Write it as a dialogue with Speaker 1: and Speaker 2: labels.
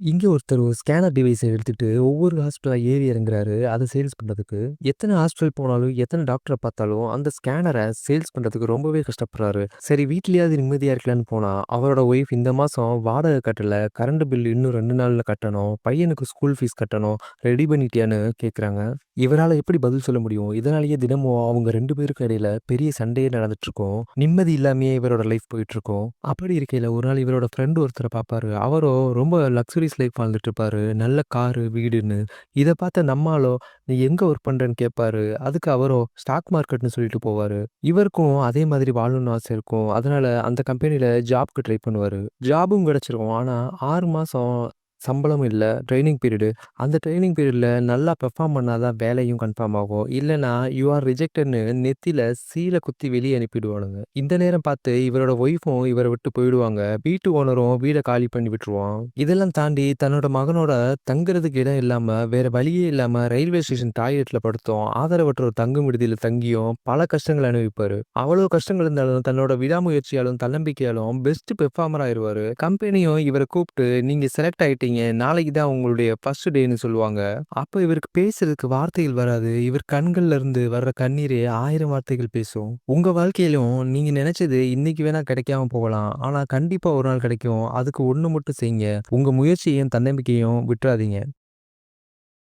Speaker 1: இங்க ஒருத்தர் ஒரு ஸ்கேனர் டிவைஸ எடுத்துட்டு ஒவ்வொரு ஹாஸ்பிட்டலா ஏறி இறங்குறாரு. அத சேல்ஸ் பண்றதுக்கு. எத்தன ஹாஸ்பிட்டல் போனாலும், எத்தன டாக்டர பார்த்தாலும், அந்த ஸ்கேனர சேல்ஸ் பண்றதுக்கு ரொம்பவே கஷ்டப்படுறாரு. சரி வீட்லயாவது நிம்மதியா இருக்கலான்னு போனா, அவரோட ஒய்ஃப் இந்த மாசம் வாடகை கட்டல, கரண்ட் பில் இன்னும் 2 நாள்ல கட்டணும், பையனுக்கு ஸ்கூல் ஃபீஸ் கட்டணும், ரெடி பண்ணிட்டியான்னு கேட்குறாங்க. இவரால எப்படி பதில் சொல்ல முடியும்? இதனாலேயே தினமும் அவங்க 2 பேருக்கும் இடையில பெரிய சண்டையே நடந்துட்டுருக்கும். நிம்மதி இல்லாமயே இவரோட லைஃப் போயிட்டுருக்கும். அப்படி இருக்கையில ஒரு நாள் இவரோட ஃப்ரெண்ட் ஒருத்தர பார்ப்பாரு. அவரும் ரொம்ப லக்ஸூரியஸ் லைஃப் வாழ்ந்துட்டு இருப்பாரு. நல்ல காரு, வீடுன்னு. இத பார்த்த நம்ம ஆளோ, "நீ எங்க ஒர்க் பண்றன்னு?" கேட்பாரு. அதுக்கு அவரும் ஸ்டாக் மார்க்கெட்ன்னு சொல்லிட்டு போவாரு. இவருக்கும் அதே மாதிரி வாழணும்னு ஆசை இருக்கும். அதனால அந்த கம்பெனில ஜாப்க்கு ட்ரை பண்ணுவாரு. ஜாபும் கிடைச்சிரும். ஆனா 6 மாசம் சம்பளமும் இல்ல. Training period. அந்த ட்ரெய்னிங் பீரியட்ல நல்லா பெர்ஃபார்ம் பண்ணா தான் வேலையும் கன்ஃபார்ம் ஆகும். இல்லன்னா, "யூ ஆர் ரிஜெக்டட்ன்னு" நெத்தியில சீல குத்தி வெளிய அனுப்பிடுவானுங்க. இந்த நேரம் பார்த்து இவரோட ஒய்ஃபும் இவர விட்டு போயிடுவாங்க. வீட்டு ஓனரும் வீட காலி பண்ணி விட்டுருவான். இதெல்லாம் தாண்டி தன்னோட மகனோட தங்குறதுக்கு இடம் இல்லாம, வேற வழியே இல்லாம ரயில்வே ஸ்டேஷன் டாய்லெட்ல படுத்தும், ஆதரவற்றோர் தங்கும் விடுதியில தங்கியும் பல கஷ்டங்கள அனுபவிப்பாரு. அவ்வளோ கஷ்டங்கள் இருந்தாலும் தன்னோட விடாமுயற்சியாலும், தன்னம்பிக்கையாலும் பெஸ்ட் பெர்ஃபார்மர் ஆயிருவாரு. கம்பெனியும் இவர கூப்ட்டு, "நீங்க செலக்ட் ஆயிட்டீங்க. நாளைக்கு தான் உங்களுடைய ஃபர்ஸ்ட் டேன்னு" சொல்லுவாங்க. அப்ப இவருக்கு பேசுறதுக்கு வார்த்தைகள் வராது. இவர் கண்கள்ல இருந்து வர்ற கண்ணீரே 1000 வார்த்தைகள் பேசும். உங்க வாழ்க்கையிலும் நீங்க நெனச்சது இன்னைக்கு வேணா கிடைக்காம போகலாம். ஆனா கண்டிப்பா ஒரு நாள் கிடைக்கும். அதுக்கு ஒண்ணு மட்டும் செய்யுங்க. உங்க முயற்சியையும், தன்னம்பிக்கையும் விட்றாதீங்க.